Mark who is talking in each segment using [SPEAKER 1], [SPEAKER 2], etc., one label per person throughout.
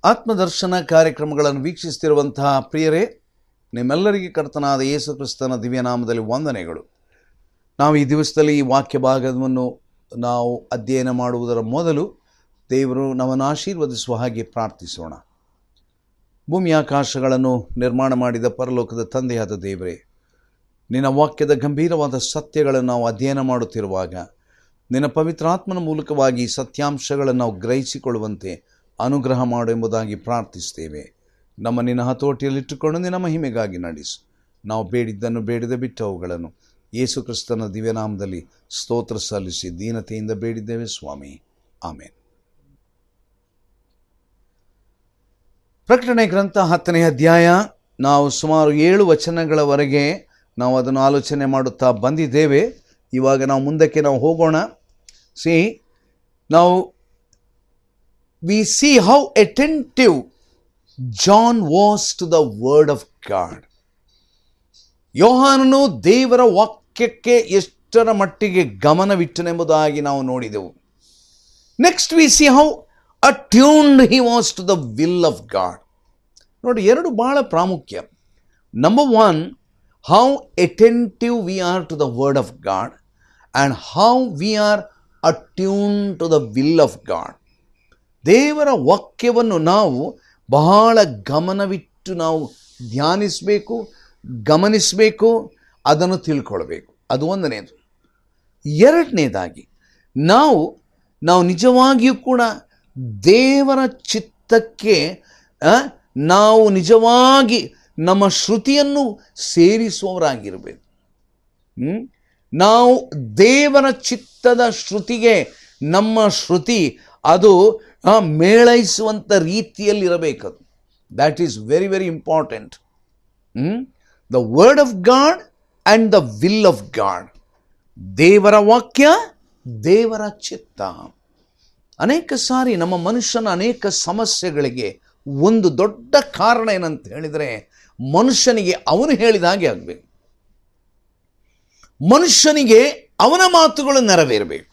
[SPEAKER 1] ಆತ್ಮದರ್ಶನ ಕಾರ್ಯಕ್ರಮಗಳನ್ನು ವೀಕ್ಷಿಸ್ತಿರುವಂತಹ ಪ್ರಿಯರೇ, ನಿಮ್ಮೆಲ್ಲರಿಗೆ ಕರ್ತನಾದ ಯೇಸು ಕ್ರಿಸ್ತನ ದಿವ್ಯನಾಮದಲ್ಲಿ ವಂದನೆಗಳು. ನಾವು ಈ ದಿವಸದಲ್ಲಿ ಈ ವಾಕ್ಯ ಭಾಗವನ್ನು ನಾವು ಅಧ್ಯಯನ ಮಾಡುವುದರ ಮೊದಲು ದೇವರು ನಮ್ಮನ್ನು ಆಶೀರ್ವದಿಸುವ ಹಾಗೆ ಪ್ರಾರ್ಥಿಸೋಣ. ಭೂಮಿ ಆಕಾಶಗಳನ್ನು ನಿರ್ಮಾಣ ಮಾಡಿದ ಪರಲೋಕದ ತಂದೆಯಾದ ದೇವರೇ, ನಿನ್ನ ವಾಕ್ಯದ ಗಂಭೀರವಾದ ಸತ್ಯಗಳನ್ನು ನಾವು ಅಧ್ಯಯನ ಮಾಡುತ್ತಿರುವಾಗ ನಿನ್ನ ಪವಿತ್ರಾತ್ಮನ ಮೂಲಕವಾಗಿ ಸತ್ಯಾಂಶಗಳನ್ನು ನಾವು ಗ್ರಹಿಸಿಕೊಳ್ಳುವಂತೆ ಅನುಗ್ರಹ ಮಾಡು ಎಂಬುದಾಗಿ ಪ್ರಾರ್ಥಿಸ್ತೇವೆ. ನಮ್ಮ ನಿನ್ನ ಹತೋಟಿಯಲ್ಲಿಟ್ಟುಕೊಂಡು ನಿನ್ನ ಮಹಿಮೆಗಾಗಿ ನಡೆಸು. ನಾವು ಬೇಡಿದ್ದನ್ನು ಬೇಡದೆ ಬಿಟ್ಟವುಗಳನ್ನು ಯೇಸು ಕ್ರಿಸ್ತನ ದಿವ್ಯನಾಮದಲ್ಲಿ ಸ್ತೋತ್ರ ಸಲ್ಲಿಸಿ ದೀನತೆಯಿಂದ ಬೇಡಿದ್ದೇವೆ ಸ್ವಾಮಿ, ಆಮೇನ್. ಪ್ರಕಟಣೆ ಗ್ರಂಥ 10ನೇ ಅಧ್ಯಾಯ, ನಾವು ಸುಮಾರು 7 ವಚನಗಳವರೆಗೆ ನಾವು ಅದನ್ನು ಆಲೋಚನೆ ಮಾಡುತ್ತಾ ಬಂದಿದ್ದೇವೆ. ಇವಾಗ ನಾವು ಮುಂದಕ್ಕೆ ಹೋಗೋಣ. We see how attentive John was to the word of God. ಯೋಹಾನನು ದೇವರ ವಾಕ್ಯಕ್ಕೆ ಎಷ್ಟರ ಮಟ್ಟಿಗೆ ಗಮನವಿಟ್ಟನೆಂಬುದಾಗಿ ನಾವು ನೋಡಿದೆವು. Next we see how attuned he was to the will of God. ನೋಡಿ, 2 ಬಹಳ ಪ್ರಾಮುಖ್ಯ. Number 1, how attentive we are to the word of God and how we are attuned to the will of God. ದೇವರ ವಾಕ್ಯವನ್ನು ನಾವು ಬಹಳ ಗಮನವಿಟ್ಟು ನಾವು ಧ್ಯಾನಿಸಬೇಕು, ಗಮನಿಸಬೇಕು, ಅದನ್ನು ತಿಳ್ಕೊಳ್ಬೇಕು. ಅದು ಒಂದನೇದು. ಎರಡನೇದಾಗಿ ನಾವು ನಿಜವಾಗಿಯೂ ಕೂಡ ದೇವರ ಚಿತ್ತಕ್ಕೆ ನಾವು ನಿಜವಾಗಿ ನಮ್ಮ ಶ್ರುತಿಯನ್ನು ಸೇರಿಸುವವರಾಗಿರಬೇಕು. ನಾವು ದೇವರ ಚಿತ್ತದ ಶ್ರುತಿಗೆ ನಮ್ಮ ಶ್ರುತಿ ಅದು ಮೇಳೈಸುವಂಥ ರೀತಿಯಲ್ಲಿರಬೇಕದು. That is very very important. The word of God and the will of God. ದೇವರ ವಾಕ್ಯ, ದೇವರ ಚಿತ್ತ. ಅನೇಕ ಸಾರಿ ನಮ್ಮ ಮನುಷ್ಯನ ಅನೇಕ ಸಮಸ್ಯೆಗಳಿಗೆ ಒಂದು ದೊಡ್ಡ ಕಾರಣ ಏನಂತ ಹೇಳಿದರೆ, ಮನುಷ್ಯನಿಗೆ ಅವನು ಹೇಳಿದ ಹಾಗೆ ಆಗಬೇಕು. ಮನುಷ್ಯನಿಗೆ ಅವನ ಮಾತುಗಳು ನೆರವೇರಬೇಕು.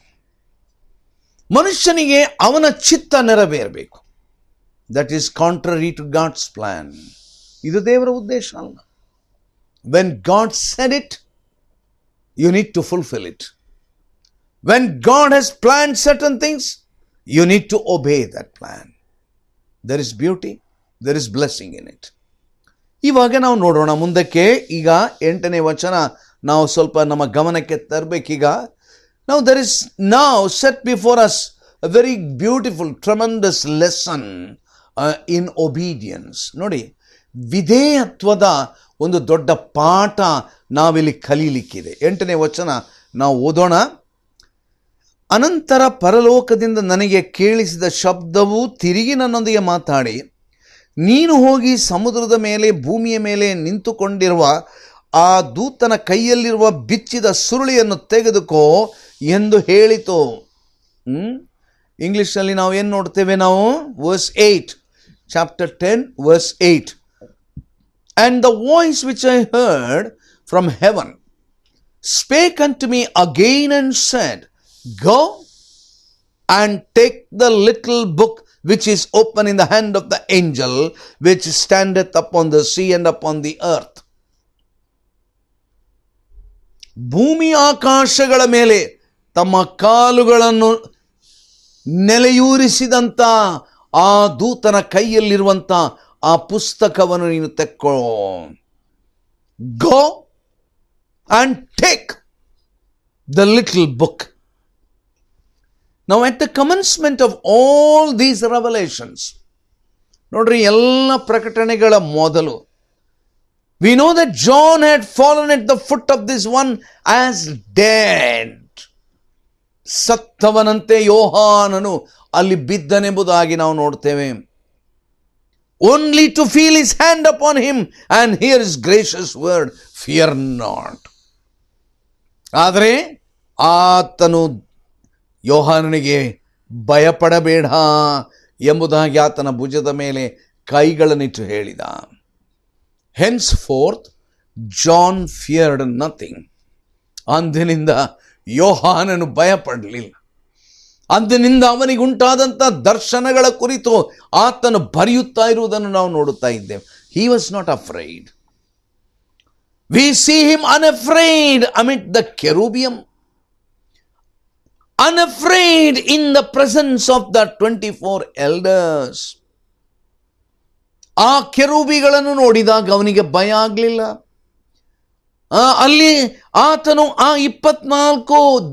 [SPEAKER 1] ಮನುಷ್ಯನಿಗೆ ಅವನ ಚಿತ್ತ ನೆರವೇರಬೇಕು. That is contrary to God's plan. ಇದು ದೇವರ ಉದ್ದೇಶ ಅಲ್ಲ. When God said it, you need to fulfil it. When God has planned certain things, you need to obey that plan. There is beauty, there is blessing in it. ಇವಾಗ ನಾವು ನೋಡೋಣ ಮುಂದಕ್ಕೆ. ಈಗ 8ನೇ ವಚನ ನಾವು ಸ್ವಲ್ಪ ನಮ್ಮ ಗಮನಕ್ಕೆ ತರಬೇಕೀಗ. Now there is now set before us a very beautiful, tremendous lesson in obedience. ನೋಡಿ, ವಿಧೇಯತ್ವದ ಒಂದು ದೊಡ್ಡ ಪಾಠ ನಾವಿಲ್ಲಿ ಕಲೀಲಿಕ್ಕಿದೆ. 8ನೇ ವಚನ ನಾವು ಓದೋಣ. ಅನಂತರ ಪರಲೋಕದಿಂದ ನನಗೆ ಕೇಳಿಸಿದ ಶಬ್ದವು ತಿರುಗಿ ನನ್ನೊಂದಿಗೆ ಮಾತಾಡಿ, ನೀನು ಹೋಗಿ ಸಮುದ್ರದ ಮೇಲೆ ಭೂಮಿಯ ಮೇಲೆ ನಿಂತುಕೊಂಡಿರುವ ಆ ದೂತನ ಕೈಯಲ್ಲಿರುವ ಬಿಚ್ಚಿದ ಸುರುಳಿಯನ್ನು ತೆಗೆದುಕೋ ಎಂದು ಹೇಳಿತು. ಇಂಗ್ಲಿಷ್ನಲ್ಲಿ ನಾವು ಏನು ನೋಡ್ತೇವೆ? ನಾವು verse 8, chapter 10 verse 8. And the voice which I heard from heaven spake unto me again and said, Go and take the little book which is open in the hand of the angel which standeth upon the sea and upon the earth. ಭೂಮಿ ಆಕಾಶಗಳ ಮೇಲೆ ತಮ್ಮ ಕಾಲುಗಳನ್ನು ನೆಲೆಯೂರಿಸಿದಂಥ ಆ ದೂತನ ಕೈಯಲ್ಲಿರುವಂಥ ಆ ಪುಸ್ತಕವನ್ನು ನೀನು ತೆಕ್ಕೊಳ್ಳೋ. Go and take the little book. ನಾವು at the commencement of all these revelations, ನೋಡ್ರಿ, ಎಲ್ಲ ಪ್ರಕಟಣೆಗಳ ಮೊದಲು we know that John had fallen at the foot of this one as dead. ಸತ್ತವನಂತೆ ಯೋಹಾನನು ಅಲ್ಲಿ ಬಿದ್ದನೆಂಬುದಾಗಿ ನಾವು ನೋಡ್ತೇವೆ. Only to feel his hand upon him and hear his gracious word, fear not. ಆದರೆ ಆತನು ಯೋಹಾನನಿಗೆ ಭಯಪಡಬೇಡ ಎಂಬುದಾಗಿ ಆತನ ಭುಜದ ಮೇಲೆ ಕೈಗಳನ್ನಿಟ್ಟು ಹೇಳಿದ. Henceforth, John feared nothing. ಅಂದಿನಿಂದ ಯೋಹಾನನು ಭಯಪಡಲಿಲ್ಲ. ಅಂದಿನಿಂದ ಅವನಿಗುಂಟಾದಂಥ ದರ್ಶನಗಳ ಕುರಿತು ಆತನು ಬರೆಯುತ್ತಾ ಇರುವುದನ್ನು ನಾವು ನೋಡುತ್ತಾ ಇದ್ದೇವೆ. He was not afraid. We see him unafraid amid the cherubim, unafraid in the presence of the 24 elders. ಆ ಕೆರೂಬಿಗಳನ್ನು ನೋಡಿದಾಗ ಅವನಿಗೆ ಭಯ ಆಗಲಿಲ್ಲ. ಅಲ್ಲಿ ಆತನು ಆ 24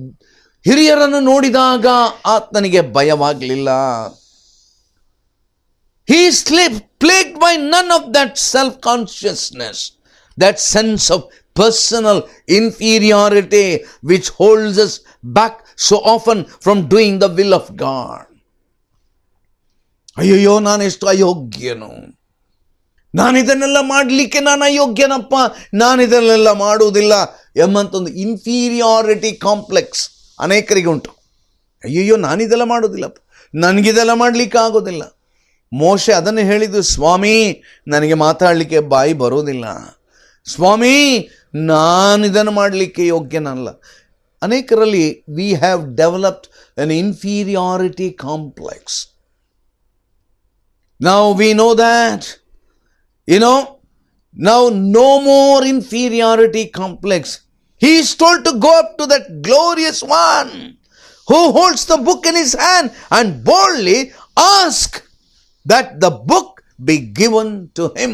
[SPEAKER 1] ಹಿರಿಯರನ್ನು ನೋಡಿದಾಗ ಆತನಿಗೆ ಭಯವಾಗಲಿಲ್ಲ. He slept plagued by none of that self-consciousness, that sense of personal inferiority which holds us back so often from doing the will of God. ಅಯ್ಯಯ್ಯೋ, ನಾನೆಷ್ಟು ಅಯೋಗ್ಯನು, ನಾನಿದನ್ನೆಲ್ಲ ಮಾಡಲಿಕ್ಕೆ ನಾನು ಅಯೋಗ್ಯನಪ್ಪ, ನಾನಿದನ್ನೆಲ್ಲ ಮಾಡುವುದಿಲ್ಲ ಎಂಬಂತ ಒಂದು ಇನ್ಫೀರಿಯಾರಿಟಿ ಕಾಂಪ್ಲೆಕ್ಸ್ ಅನೇಕರಿಗೆ ಉಂಟು. ಅಯ್ಯಯ್ಯೋ, ನಾನಿದೆಲ್ಲ ಮಾಡೋದಿಲ್ಲಪ್ಪ, ನನಗಿದೆಲ್ಲ ಮಾಡಲಿಕ್ಕೆ ಆಗೋದಿಲ್ಲ. ಮೋಶೆ ಅದನ್ನು ಹೇಳಿದ್ದು, ಸ್ವಾಮಿ ನನಗೆ ಮಾತಾಡಲಿಕ್ಕೆ ಬಾಯಿ ಬರೋದಿಲ್ಲ, ಸ್ವಾಮಿ ನಾನಿದನ್ನು ಮಾಡಲಿಕ್ಕೆ ಯೋಗ್ಯನಲ್ಲ. ಅನೇಕರಲ್ಲಿ we have developed an inferiority complex. Now we know that, now no more inferiority complex. He is told to go up to that glorious one who holds the book in his hand and boldly ask that the book be given to him.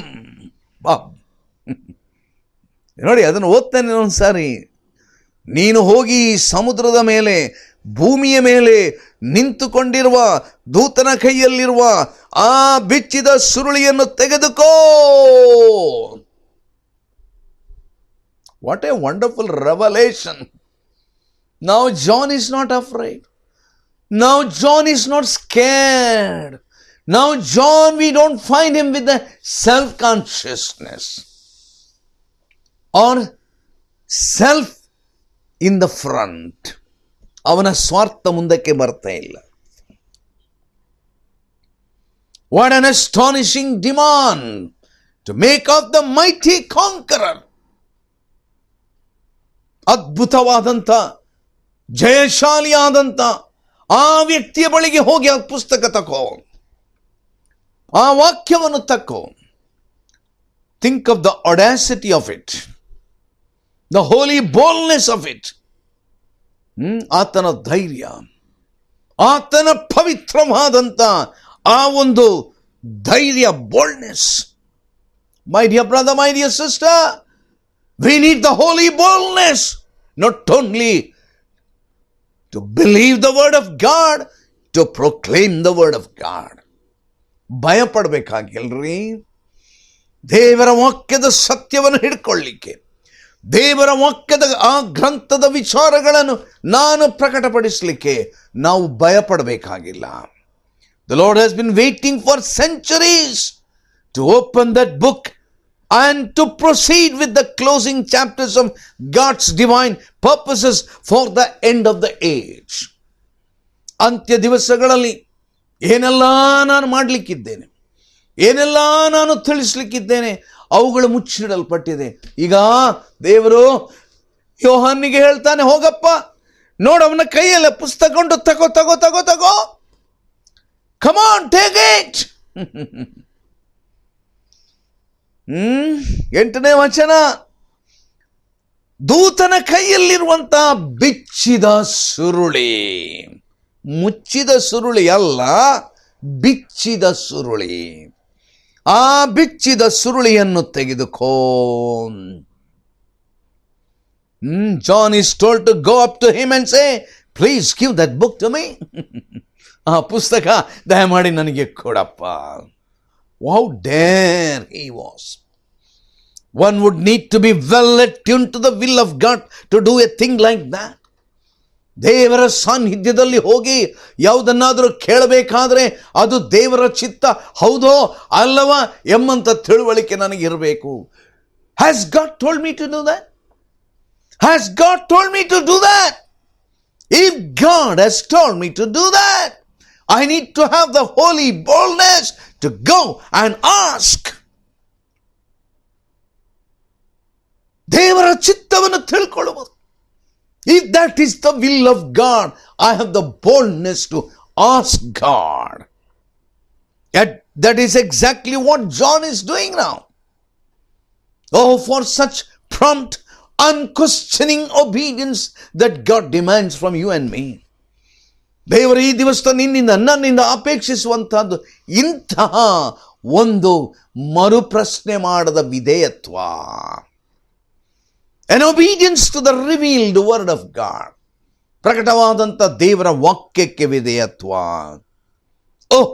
[SPEAKER 1] ನೋಡಿ, ಅದನ್ನು ಓದ್ತೇನೆ ಒಂದು ಸಾರಿ. ನೀನು ಹೋಗಿ ಸಮುದ್ರದ ಮೇಲೆ, ಭೂಮಿಯ ಮೇಲೆ ನಿಂತುಕೊಂಡಿರುವ ದೂತನ ಕೈಯಲ್ಲಿರುವ ಆ ಬಿಚ್ಚಿದ ಸುರುಳಿಯನ್ನು ತೆಗೆದುಕೋ. What a wonderful revelation. Now John is not afraid. Now John is not scared. Now John, we don't find him with the self-consciousness or self in the front. ಅವನ ಸ್ವಾರ್ಥ ಮುಂದಕ್ಕೆ ಬರ್ತಾ ಇಲ್ಲ. What an astonishing demand to make of the mighty conqueror. ಅದ್ಭುತವಾದಂಥ, ಜಯಶಾಲಿಯಾದಂಥ ಆ ವ್ಯಕ್ತಿಯ ಬಳಿಗೆ ಹೋಗಿ ಆ ಪುಸ್ತಕ ತಕೋ, ಆ ವಾಕ್ಯವನ್ನು ತಕ್ಕೋ. Think of the audacity of it, the holy boldness of it. ಆತನ ಧೈರ್ಯ, ಆತನ ಪವಿತ್ರವಾದಂಥ ಆ ಒಂದು ಧೈರ್ಯ, boldness. My dear brother, my dear sister, we need the holy boldness, not only to believe the word of God, to proclaim the word of God. ಭಯಪಡಬೇಕಾಗಿಲ್ರಿ. ದೇವರ ವಾಕ್ಯದ ಸತ್ಯವನ್ನು ಹಿಡ್ಕೊಳ್ಳಿಕ್ಕೆ, ದೇವರ ವಾಕ್ಯದ ಆ ಗ್ರಂಥದ ವಿಚಾರಗಳನ್ನು ನಾನು ಪ್ರಕಟಪಡಿಸಲಿಕ್ಕೆ ನಾವು ಭಯಪಡಬೇಕಾಗಿಲ್ಲ. The Lord has been waiting for centuries to open that book and to proceed with the closing chapters of God's divine purposes for the end of the age. ಅಂತ್ಯ ದಿವಸಗಳಲ್ಲಿ ಏನೆಲ್ಲ ನಾನು ಮಾಡಲಿಕ್ಕಿದ್ದೇನೆ, ಏನೆಲ್ಲ ನಾನು ತಿಳಿಸ್ಲಿಕ್ಕಿದ್ದೇನೆ, ಅವುಗಳು ಮುಚ್ಚಿಡಲ್ಪಟ್ಟಿದೆ. ಈಗ ದೇವರು ಯೋಹಾನಿಗೆ ಹೇಳ್ತಾನೆ, ಹೋಗಪ್ಪ, ನೋಡು ಅವನ ಕೈಯಲ್ಲ ಪುಸ್ತಕ ಉಂಟು, ತಗೋ ತಗೋ ತಗೋ ತಗೋ, ಕಮ್ ಆನ್, ಟೇಕ್ ಇಟ್. 8ನೇ ವಚನ, ದೂತನ ಕೈಯಲ್ಲಿರುವಂತಹ ಬಿಚ್ಚಿದ ಸುರುಳಿ, ಮುಚ್ಚಿದ ಸುರುಳಿ ಅಲ್ಲ, ಬಿಚ್ಚಿದ ಸುರುಳಿ. ಆ ಬಿಚ್ಚಿದ ಸುರುಳಿಯನ್ನು ತೆಗೆದುಕೋ. John is told to go up to him and say, please give that book to me. ಆ ಪುಸ್ತಕ ದಯಮಾಡಿ ನನಗೆ ಕೊಡಪ್ಪ. How dare he was. One would need to be well attuned to the will of God to do a thing like that. ದೇವರ ಸಾನ್ನಿಧ್ಯದಲ್ಲಿ ಹೋಗಿ ಯಾವುದನ್ನಾದರೂ ಕೇಳಬೇಕಾದ್ರೆ ಅದು ದೇವರ ಚಿತ್ತ ಹೌದೋ ಅಲ್ಲವಾ ಎಂಬಂತ ತಿಳುವಳಿಕೆ ನನಗಿರಬೇಕು. Has God told me to do that? Has God told me to do that? If God has told me to do that, I need to have the holy boldness to go and ask. ದೇವರ ಚಿತ್ತವನ್ನು ತಿಳ್ಕೊಳ್ಳುವುದು, If that is the will of God, I have the boldness to ask God. Yet that is exactly what John is doing now. Oh, for such prompt, unquestioning obedience that God demands from you and me. ದೇವರು ಈ ದಿವಸ ನಿನ್ನಿಂದ ನನ್ನಿಂದ ಅಪೇಕ್ಷಿಸುವಂತಹದ್ದು ಇಂತಹ ಒಂದು ಮರುಪ್ರಶ್ನೆ ಮಾಡದ ವಿಧೇಯತ್ವ. An obedience to the revealed word of God. ಪ್ರಕಟವಾದಂಥ ದೇವರ ವಾಕ್ಯಕ್ಕೆ ವಿಧೇಯತ್ವ. Oh,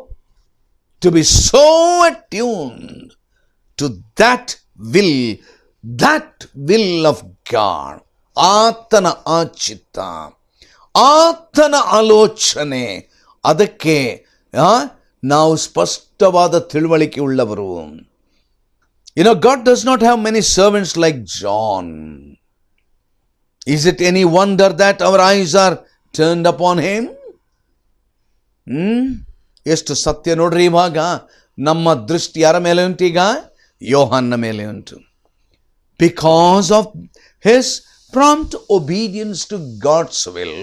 [SPEAKER 1] to be so attuned to that will of God. ಆತನ ಆಚಿತ್ತ, ಆತನ ಆಲೋಚನೆ, ಅದಕ್ಕೆ ನಾವು ಸ್ಪಷ್ಟವಾದ ತಿಳುವಳಿಕೆ ಉಳ್ಳವರು. God does not have many servants like John. Is it any wonder that our eyes are turned upon him? ಎಷ್ಟು ಸತ್ಯ ನೋಡ್ರಿ. ಇವಾಗ ನಮ್ಮ ದೃಷ್ಟಿ ಯಾರ ಮೇಲೆ ಉಂಟು? ಈಗ ಯೋಹಾನನ ಮೇಲೆ ಉಂಟು. Because of his prompt obedience to God's will,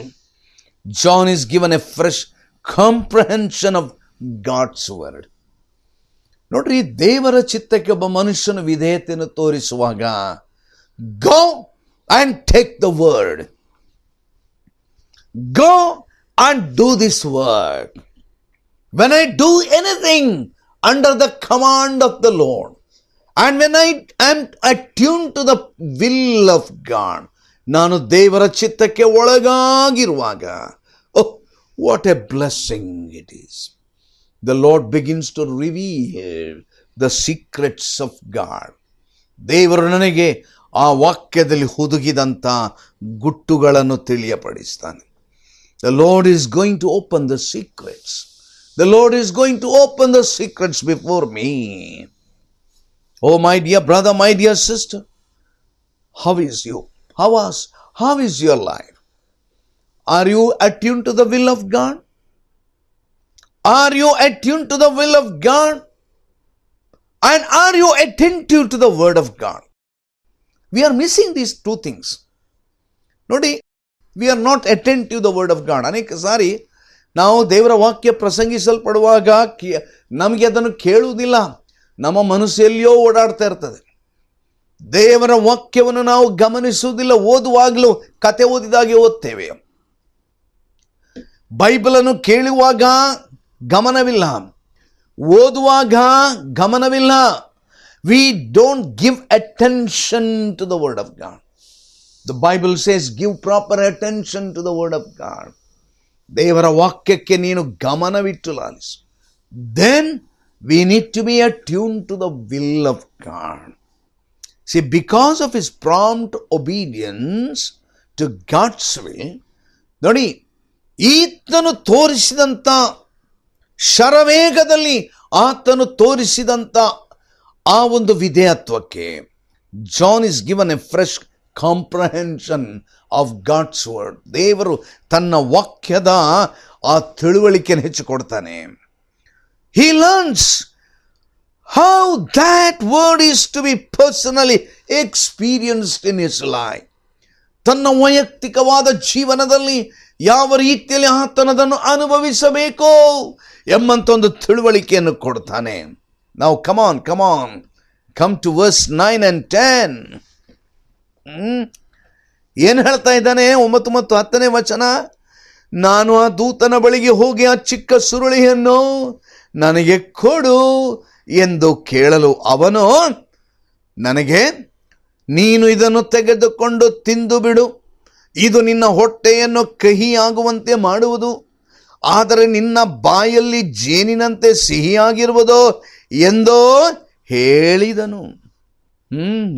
[SPEAKER 1] John is given a fresh comprehension of God's word. ನೋಡ್ರಿ, ದೇವರ ಚಿತ್ತಕ್ಕೆ ಒಬ್ಬ ಮನುಷ್ಯನು ವಿಧೇಯತೆಯನ್ನು ತೋರಿಸುವಾಗ, go and take the word. Go and do this work. When I do anything under the command of the Lord, and when I am attuned to the will of God, ನಾನು ದೇವರ ಚಿತ್ತಕ್ಕೆ ಒಳಗಾಗಿರುವಾಗ, oh, what a blessing it is. The Lord begins to reveal the secrets of God. ದೇವರು ನನಗೆ ಆ ವಾಕ್ಯದಲ್ಲಿ ಹುದುಗಿದಂಥ ಗುಟ್ಟುಗಳನ್ನು ತಿಳಿಯಪಡಿಸ್ತಾನೆ. The Lord is going to open the secrets. The Lord is going to open the secrets before me. Oh, my dear brother, my dear sister, how is you? How is your life? Are you attuned to the will of God? Are you attuned to the will of God? And are you attentive to the word of God? We are missing these two things. ನೋಡಿ, we are not attentive to the word of God. ಅನೇಕ ಸಾರಿ ನಾವು ದೇವರ ವಾಕ್ಯ ಪ್ರಸಂಗಿಸಲ್ಪಡುವಾಗ ನಮಗೆ ಅದನ್ನು ಕೇಳುವುದಿಲ್ಲ. ನಮ್ಮ ಮನಸ್ಸು ಎಲ್ಲಿಯೋ ಓಡಾಡ್ತಾ ಇರ್ತದೆ. ದೇವರ ವಾಕ್ಯವನ್ನು ನಾವು ಗಮನಿಸುವುದಿಲ್ಲ. ಓದುವಾಗಲೂ ಕತೆ ಓದಿದಾಗೆ ಓದ್ತೇವೆ. ಬೈಬಲನ್ನು ಕೇಳುವಾಗ ಗಮನವಿಲ್ಲ, ಓದುವಾಗ ಗಮನವಿಲ್ಲ. We don't give attention to the word of God. The Bible says give proper attention to the word of God. ದೇವರ ವಾಕ್ಯಕ್ಕೆ ನೀನು ಗಮನವಿಟ್ಟು ಲಾಲಿಸು. Then we need to be attuned to the will of God. See, because of his prompt obedience to God's will, ನೋಡಿ, ಈತನು ತೋರಿಸಿದಂಥ ಶರವೇಗದಲ್ಲಿ ಆತನು ತೋರಿಸಿದಂಥ ಆ ಒಂದು ವಿಧೇಯತ್ವಕ್ಕೆ John is given a fresh comprehension of God's word. ದೇವರು ತನ್ನ ವಾಕ್ಯದ ಆ ತಿಳುವಳಿಕೆಯನ್ನು ಹೆಚ್ಚು ಕೊಡ್ತಾನೆ. He learns how that word is to be personally experienced in his life. ತನ್ನ ವೈಯಕ್ತಿಕವಾದ ಜೀವನದಲ್ಲಿ ಯಾವ ರೀತಿಯಲ್ಲಿ ಆತನದನ್ನು ಅನುಭವಿಸಬೇಕೋ ಎಂಬಂತ ಒಂದು ತಿಳುವಳಿಕೆಯನ್ನು ಕೊಡ್ತಾನೆ. Now come on, come to verse 9 and 10. ಏನು ಹೇಳ್ತಾ ಇದ್ದಾನೆ? 9 ಮತ್ತು 10ನೇ ವಚನ. ನಾನು ಆ ದೂತನ ಬಳಿಗೆ ಹೋಗಿ ಆ ಚಿಕ್ಕ ಸುರುಳಿಯನ್ನು ನನಗೆ ಕೊಡು ಎಂದು ಕೇಳಲು ಅವನು ನನಗೆ, ನೀನು ಇದನ್ನು ತೆಗೆದುಕೊಂಡು ತಿಂದು ಬಿಡು, ಇದು ನಿನ್ನ ಹೊಟ್ಟೆಯನ್ನು ಕಹಿಯಾಗುವಂತೆ ಮಾಡುವುದು, ಆದರೆ ನಿನ್ನ ಬಾಯಲ್ಲಿ ಜೇನಿನಂತೆ ಸಿಹಿಯಾಗಿರುವುದೋ ಎಂದೋ ಹೇಳಿದನು.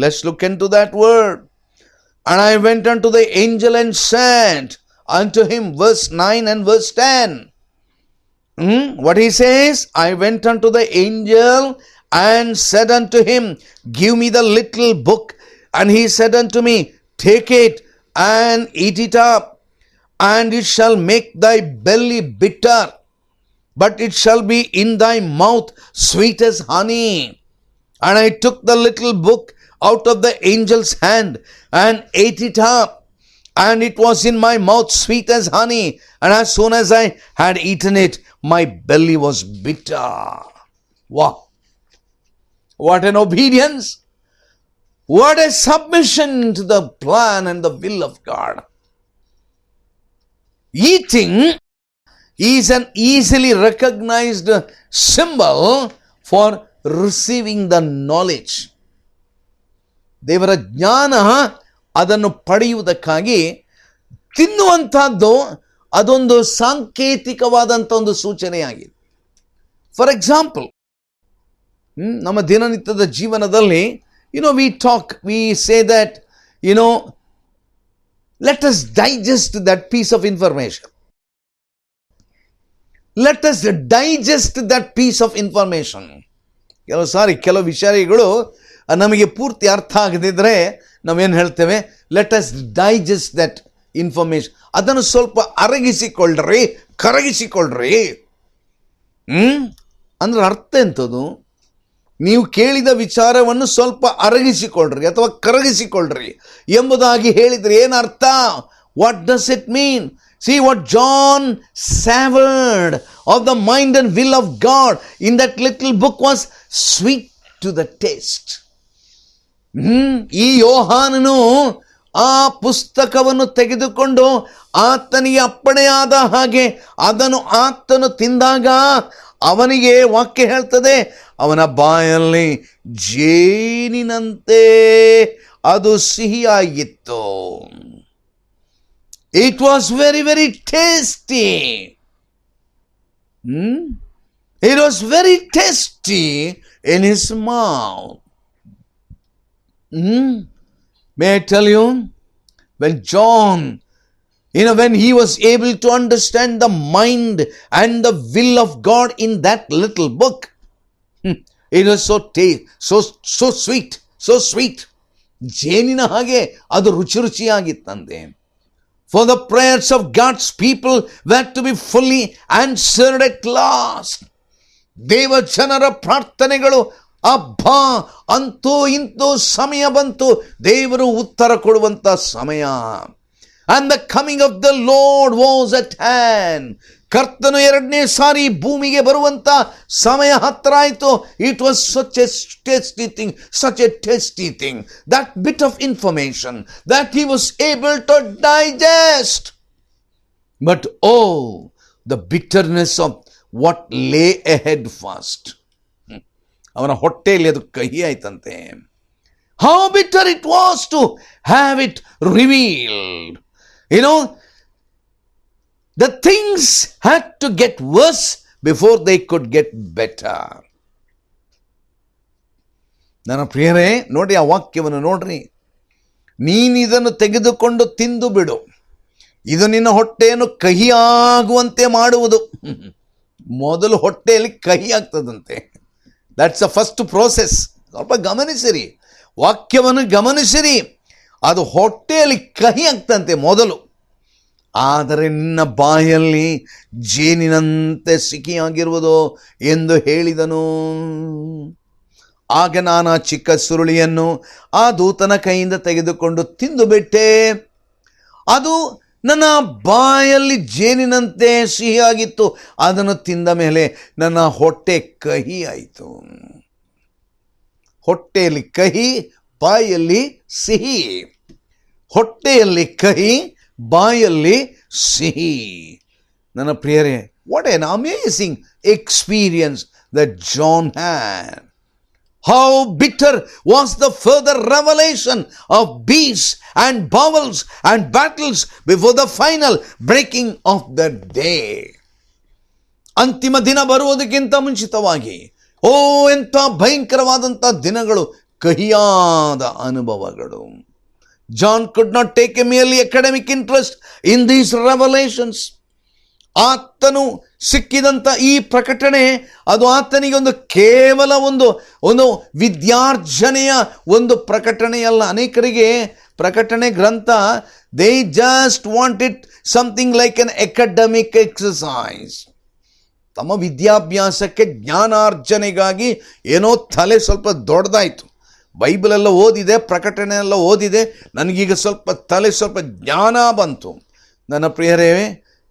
[SPEAKER 1] Let's look into that word. And I went unto the angel and said unto him, verse 9 and verse 10. What he says? I went unto the angel and said unto him, give me the little book. And he said unto me, take it and eat it up, and it shall make thy belly bitter, but it shall be in thy mouth sweet as honey. And I took the little book out of the angel's hand and ate it up, and it was in my mouth sweet as honey, and as soon as I had eaten it, my belly was bitter. Wow. What an obedience. What a submission to the plan and the will of God. Eating is an easily recognized symbol for receiving the knowledge. ದೇವರ ಜ್ಞಾನ ಅದನ್ನು ಪಡೆಯುವುದಕ್ಕಾಗಿ ತಿನ್ನುವಂತಹದ್ದು ಅದೊಂದು ಸಾಂಕೇತಿಕವಾದಂಥ ಒಂದು ಸೂಚನೆಯಾಗಿದೆ. For example, ನಮ್ಮ ದಿನನಿತ್ಯದ ಜೀವನದಲ್ಲಿ we say that, let us digest that piece of information. Let us digest that piece of information. ಕೆಲವು ವಿಷಯಗಳು ನಮಗೆ ಪೂರ್ತಿ ಅರ್ಥ ಆಗದಿದ್ದರೆ ನಾವೇನು ಹೇಳ್ತೇವೆ, let us digest that information. ಅದನ್ನು ಸ್ವಲ್ಪ ಅರಗಿಸಿಕೊಳ್ಳ್ರಿ, ಕರಗಿಸಿಕೊಳ್ಳ್ರಿ. ಅಂದ್ರೆ ಅರ್ಥ ಎಂಥದ್ದು? ನೀವು ಕೇಳಿದ ವಿಚಾರವನ್ನು ಸ್ವಲ್ಪ ಅರಗಿಸಿಕೊಳ್ಳ್ರಿ ಅಥವಾ ಕರಗಿಸಿಕೊಳ್ಳ್ರಿ ಎಂಬುದಾಗಿ ಹೇಳಿದರೆ ಏನರ್ಥ? What does it mean? See what John savored of the mind and will of God in that little book was sweet to the taste. ಈ ಯೋಹಾನನು ಆ ಪುಸ್ತಕವನ್ನು ತೆಗೆದುಕೊಂಡು ಆತನಿಗೆ ಅಪ್ಪಣೆಯಾದ ಹಾಗೆ ಅದನ್ನು ಆತನು ತಿಂದಾಗ ಅವನಿಗೆ ವಾಕ್ಯ ಹೇಳ್ತದೆ, ಅವನ ಬಾಯಲ್ಲಿ ಜೇನಿನಂತೆ ಅದು ಸಿಹಿಯಾಗಿತ್ತು. It was very, very tasty. It was very tasty in his mouth. May I tell you, when John, when he was able to understand the mind and the will of God in that little book, it was so sweet, so sweet. ಜೇನಿನ ಹಾಗೆ ಅದು ರುಚಿ ರುಚಿಯಾಗಿತ್ತಂತೆ. For the prayers of God's people were to be fully answered at last. ದೇವ ಜನರ ಪ್ರಾರ್ಥನೆಗಳು ಅಬ್ಬಾ ಅಂತೂ ಇಂತೂ ಸಮಯ ಬಂತು, ದೇವರು ಉತ್ತರ ಕೊಡುವಂತ ಸಮಯ. And the coming of the Lord was at hand. ಕರ್ತನು ಎರಡನೇ ಸಾರಿ ಭೂಮಿಗೆ ಬರುವಂತ ಸಮಯ ಹತ್ರ ಆಯಿತು. It was such a tasty thing, that bit of information that he was able to digest. But oh, the bitterness of what lay ahead first. ಅವನ ಹೊಟ್ಟೆಯಲ್ಲಿ ಅದು ಕಹಿ ಆಯ್ತಂತೆ. How bitter it was to have it revealed. The things had to get worse before they could get better. ನನ್ನ ಪ್ರಿಯರೇ, ನೋಡಿ ಆ ವಾಕ್ಯವನ್ನು ನೋಡ್ರಿ. ನೀನಿದನ್ನು ತೆಗೆದುಕೊಂಡು ತಿಂದು ಬಿಡು, ಇದು ನಿನ್ನ ಹೊಟ್ಟೆಯನ್ನು ಕಹಿಯಾಗುವಂತೆ ಮಾಡುವುದು. ಮೊದಲು ಹೊಟ್ಟೆಯಲ್ಲಿ ಕಹಿ ಆಗ್ತದಂತೆ. That's a first process. ಸ್ವಲ್ಪ ಗಮನಿಸಿರಿ, ವಾಕ್ಯವನ್ನು ಗಮನಿಸಿರಿ. ಅದು ಹೊಟ್ಟೆಯಲ್ಲಿ ಕಹಿ ಆಗ್ತಂತೆ ಮೊದಲು, ಆದರೆ ನಿನ್ನ ಬಾಯಲ್ಲಿ ಜೇನಿನಂತೆ ಸಿಹಿಯಾಗಿರುವುದು ಎಂದು ಹೇಳಿದನು. ಆಗ ನಾನು ಆ ಚಿಕ್ಕ ಸುರುಳಿಯನ್ನು ಆ ದೂತನ ಕೈಯಿಂದ ತೆಗೆದುಕೊಂಡು ತಿಂದು ಬಿಟ್ಟೆ. ಅದು ನನ್ನ ಬಾಯಲ್ಲಿ ಜೇನಿನಂತೆ ಸಿಹಿಯಾಗಿತ್ತು. ಅದನ್ನು ತಿಂದ ಮೇಲೆ ನನ್ನ ಹೊಟ್ಟೆ ಕಹಿ ಆಯಿತು. ಹೊಟ್ಟೆಯಲ್ಲಿ ಕಹಿ, ಬಾಯಲ್ಲಿ ಸಿಹಿ. ಹೊಟ್ಟೆಯಲ್ಲಿ ಕಹಿ, ಬಾಯಲ್ಲಿ ಸಿಹಿ. ನನ್ನ ಪ್ರಿಯರೇ, what an amazing experience that John had. How bitter was the further revelation of beasts and bowels and battles before the final breaking of the day. ಅಂತಿಮ ದಿನ ಬರುವುದಕ್ಕಿಂತ ಮುಂಚಿತವಾಗಿ ಎಂಥ ಭಯಂಕರವಾದಂಥ ದಿನಗಳು, ಕಹಿಯಾದ ಅನುಭವಗಳು. John could not take a merely academic interest in these revelations. ಆತನು ಸಿಕ್ಕಿದಂಥ ಈ ಪ್ರಕಟಣೆ ಅದು ಆತನಿಗೆ ಒಂದು ಕೇವಲ ಒಂದು ವಿದ್ಯಾರ್ಜನೆಯ ಒಂದು ಪ್ರಕಟಣೆಯಲ್ಲ. ಅನೇಕರಿಗೆ ಪ್ರಕಟಣೆ ಗ್ರಂಥ, they just want it something like an academic exercise. ತಮ್ಮ ವಿದ್ಯಾಭ್ಯಾಸಕ್ಕೆ ಜ್ಞಾನಾರ್ಜನೆಗಾಗಿ ಏನೋ ತಲೆ ಸ್ವಲ್ಪ ದೊಡ್ಡದಾಯಿತು, ಬೈಬಲೆಲ್ಲ ಓದಿದೆ, ಪ್ರಕಟಣೆ ಎಲ್ಲ ಓದಿದೆ, ನನಗೀಗ ಸ್ವಲ್ಪ ಜ್ಞಾನ ಬಂತು. ನನ್ನ ಪ್ರಿಯರೇ,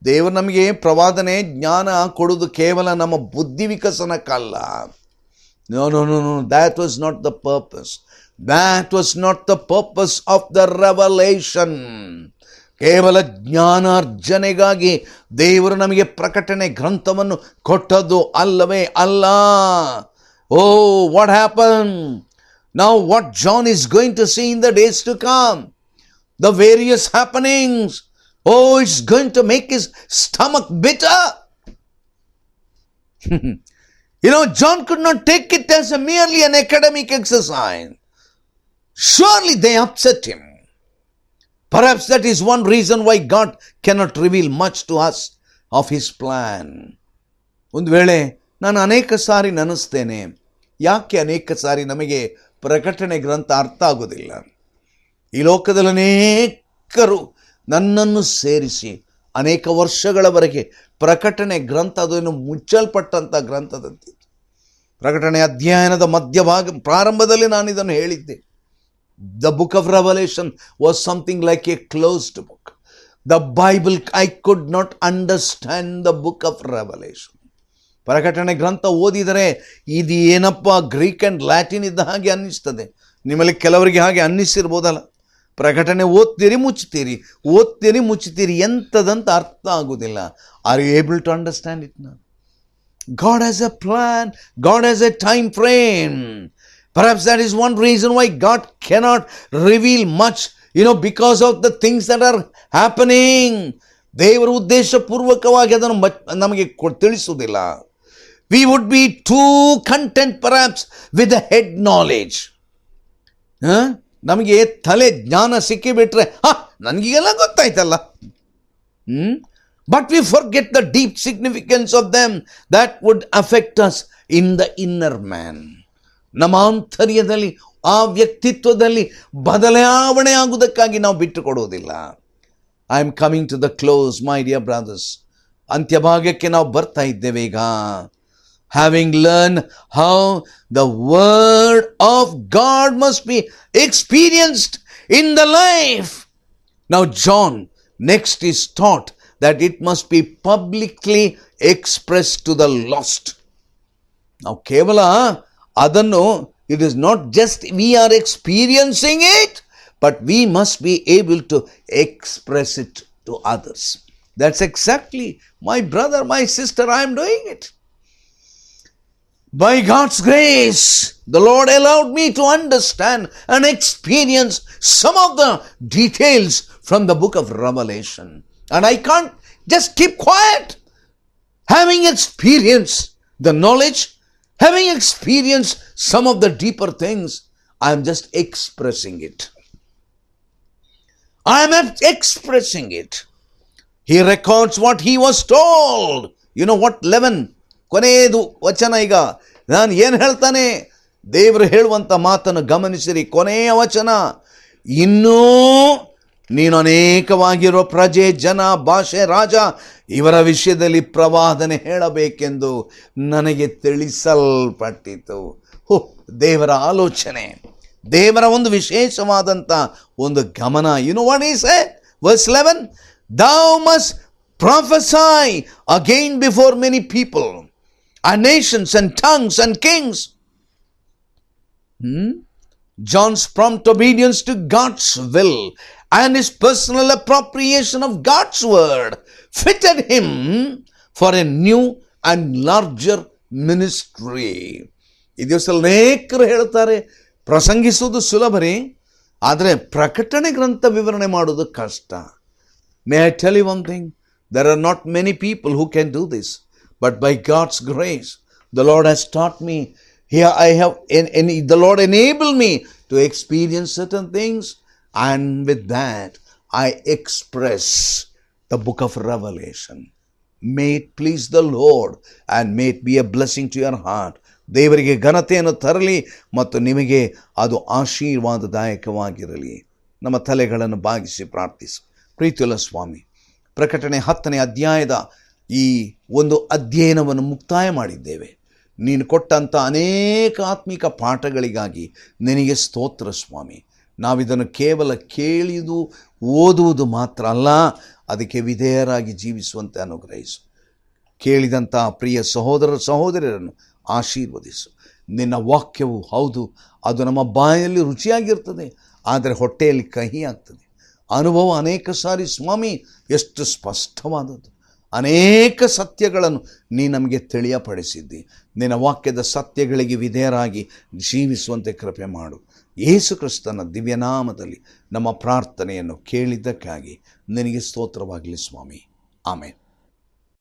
[SPEAKER 1] ದೇವರು ನಮಗೆ ಪ್ರವಾದನೆ ಜ್ಞಾನ ಕೊಡೋದು ಕೇವಲ ನಮ್ಮ ಬುದ್ಧಿ ವಿಕಸನಕ್ಕಲ್ಲ. No no no no that was not the purpose. That was not the purpose of the revelation. ಕೇವಲ ಜ್ಞಾನಾರ್ಜನೆಗಾಗಿ ದೇವರು ನಮಗೆ ಪ್ರಕಟಣೆ ಗ್ರಂಥವನ್ನು ಕೊಟ್ಟದ್ದು ಅಲ್ಲವೇ ಅಲ್ಲ. Oh, what happen now? What John is going to see in the days to come, the various happenings, oh, it's going to make his stomach bitter. John could not take it as merely an academic exercise. Surely they upset him. Perhaps that is one reason why God cannot reveal much to us of his plan. ಒಂದು ವೇಳೆ ನಾನು ಅನೇಕ ಸಾರಿ ನೆನೆಸ್ತೇನೆ, ಯಾಕೆ ಅನೇಕ ಸಾರಿ ನಮಗೆ ಪ್ರಕಟಣೆ ಗ್ರಂಥ ಅರ್ಥ ಆಗೋದಿಲ್ಲ. ಈ ಲೋಕದಲ್ಲಿ ಅನೇಕರು ನನ್ನನ್ನು ಸೇರಿಸಿ ಅನೇಕ ವರ್ಷಗಳವರೆಗೆ ಪ್ರಕಟಣೆ ಗ್ರಂಥ ಅದನ್ನು ಮುಚ್ಚಲ್ಪಟ್ಟಂಥ ಗ್ರಂಥದಂತೆ. ಪ್ರಕಟಣೆ ಅಧ್ಯಯನದ ಪ್ರಾರಂಭದಲ್ಲಿ ನಾನು ಇದನ್ನು ಹೇಳಿದ್ದೆ. The book of Revelation was something like a closed book. The Bible, I could not understand the book of Revelation. ಪ್ರಕಟಣೆ ಗ್ರಂಥ ಓದಿದರೆ ಇದು ಏನಪ್ಪ ಗ್ರೀಕ್ ಆ್ಯಂಡ್ ಲ್ಯಾಟಿನ್ ಇದ್ದ ಹಾಗೆ ಅನ್ನಿಸ್ತದೆ. ನಿಮ್ಮಲ್ಲಿ ಕೆಲವರಿಗೆ ಹಾಗೆ ಅನ್ನಿಸಿರ್ಬೋದಲ್ಲ. ಪ್ರಕಟಣೆ ಓದ್ತೀರಿ ಮುಚ್ಚುತ್ತೀರಿ, ಎಂಥದಂತ ಅರ್ಥ ಆಗೋದಿಲ್ಲ. Are you able to understand it now? God has a plan. God has a time frame. Perhaps that is one reason why God cannot reveal much, because of the things that are happening. ದೇವರು ಉದ್ದೇಶಪೂರ್ವಕವಾಗಿ ಅದನ್ನು ನಮಗೆ ತಿಳಿಸುವುದಿಲ್ಲ. We would be too content perhaps with the head knowledge. ನಮಗೆ ತಲೆ ಜ್ಞಾನ ಸಿಕ್ಕಿಬಿಟ್ರೆ ನನಗೀಗೆಲ್ಲ ಗೊತ್ತಾಯ್ತಲ್ಲ. But we forget the deep significance of them that would affect us in the inner man. ನಮ್ಮ ಆಂತರ್ಯದಲ್ಲಿ, ಆ ವ್ಯಕ್ತಿತ್ವದಲ್ಲಿ ಬದಲಾವಣೆ ಆಗುವುದಕ್ಕಾಗಿ ನಾವು ಬಿಟ್ಟು ಕೊಡುವುದಿಲ್ಲ. I am coming to the close, my dear brothers. ಅಂತ್ಯಭಾಗಕ್ಕೆ ನಾವು ಬರ್ತಾ ಇದ್ದೇವೆ ಈಗ. Having learned how the word of God must be experienced in the life. Now John next is taught that it must be publicly expressed to the lost. Now ಕೇವಲ ಅದನ್ನು, it is not just we are experiencing it, but we must be able to express it to others. That's exactly, my brother, my sister, I am doing it. By God's grace, the Lord allowed me to understand and experience some of the details from the book of Revelation. And I can't just keep quiet. Having experienced the knowledge, having experienced some of the deeper things, I am just expressing it. I am expressing it. He records what he was told. You know what? 11 ಕೊನೆಯದು ವಚನ. ಈಗ ನಾನು ಏನು ಹೇಳ್ತಾನೆ, ದೇವರು ಹೇಳುವಂಥ ಮಾತನ್ನು ಗಮನಿಸಿರಿ. ಕೊನೆಯ ವಚನ, ಇನ್ನೂ ನೀನು ಅನೇಕವಾಗಿರೋ ಪ್ರಜೆ, ಜನ, ಭಾಷೆ, ರಾಜ ಇವರ ವಿಷಯದಲ್ಲಿ ಪ್ರವಾದನೆ ಹೇಳಬೇಕೆಂದು ನನಗೆ ತಿಳಿಸಲ್ಪಟ್ಟಿತು. ದೇವರ ಆಲೋಚನೆ, ದೇವರ ಒಂದು ವಿಶೇಷವಾದಂಥ ಒಂದು ಗಮನ. What he said? Verse 11, thou must prophesy again before many people and nations and tongues and kings. John's prompt obedience to God's will and his personal appropriation of God's word fitted him for a new and larger ministry. ಈ ದಿವಸ ಅನೇಕರು ಹೇಳ್ತಾರೆ ಪ್ರಸಂಗಿಸುವುದು ಸುಲಭರಿ, ಆದರೆ ಪ್ರಕಟಣೆ ಗ್ರಂಥ ವಿವರಣೆ ಮಾಡುವುದು ಕಷ್ಟ. May I tell you one thing? There are not many people who can do this. But by God's grace, the Lord has taught me. Here I have, the Lord enabled me to experience certain things, and with that, I express the book of Revelation. May it please the Lord, and may it be a blessing to your heart. ದೇವರಿಗೆ ಘನತೆಯನ್ನು ತರಲಿ ಮತ್ತು ನಿಮಗೆ ಅದು ಆಶೀರ್ವಾದದಾಯಕವಾಗಿರಲಿ. ನಮ್ಮ ತಲೆಗಳನ್ನು ಬಾಗಿಸಿ ಪ್ರಾರ್ಥಿಸಿ. ಪ್ರೀತಿಯುಳ್ಳ ಸ್ವಾಮಿ, ಪ್ರಕಟಣೆ 10ನೇ ಅಧ್ಯಾಯದ ಈ ಒಂದು ಅಧ್ಯಯನವನ್ನು ಮುಕ್ತಾಯ ಮಾಡಿದ್ದೇವೆ. ನೀನು ಕೊಟ್ಟಂಥ ಅನೇಕ ಆತ್ಮಿಕ ಪಾಠಗಳಿಗಾಗಿ ನಿನಗೆ ಸ್ತೋತ್ರ ಸ್ವಾಮಿ. ನಾವಿದನ್ನು ಕೇವಲ ಕೇಳಿದು ಓದುವುದು ಮಾತ್ರ ಅಲ್ಲ, ಅದಕ್ಕೆ ವಿಧೇಯರಾಗಿ ಜೀವಿಸುವಂತೆ ಅನುಗ್ರಹಿಸು. ಕೇಳಿದಂಥ ಪ್ರಿಯ ಸಹೋದರರನ್ನು ಆಶೀರ್ವದಿಸು. ನಿನ್ನ ವಾಕ್ಯವು ಹೌದು, ಅದು ನಮ್ಮ ಬಾಯಲ್ಲಿ ರುಚಿಯಾಗಿರ್ತದೆ, ಆದರೆ ಹೊಟ್ಟೆಯಲ್ಲಿ ಕಹಿ ಆಗ್ತದೆ. ಅನುಭವ ಅನೇಕ ಸಾರಿ ಸ್ವಾಮಿ ಎಷ್ಟು ಸ್ಪಷ್ಟವಾದದ್ದು. ಅನೇಕ ಸತ್ಯಗಳನ್ನು ನೀ ನಮಗೆ ತಿಳಿಯಪಡಿಸಿದ್ದಿ. ನಿನ್ನ ವಾಕ್ಯದ ಸತ್ಯಗಳಿಗೆ ವಿಧೇಯರಾಗಿ ಜೀವಿಸುವಂತೆ ಕೃಪೆ ಮಾಡು. ಯೇಸು ಕ್ರಿಸ್ತನ ದಿವ್ಯನಾಮದಲ್ಲಿ ನಮ್ಮ ಪ್ರಾರ್ಥನೆಯನ್ನು ಕೇಳಿದ್ದಕ್ಕಾಗಿ ನಿನಗೆ ಸ್ತೋತ್ರವಾಗಲಿ ಸ್ವಾಮಿ. ಆಮೇನ್.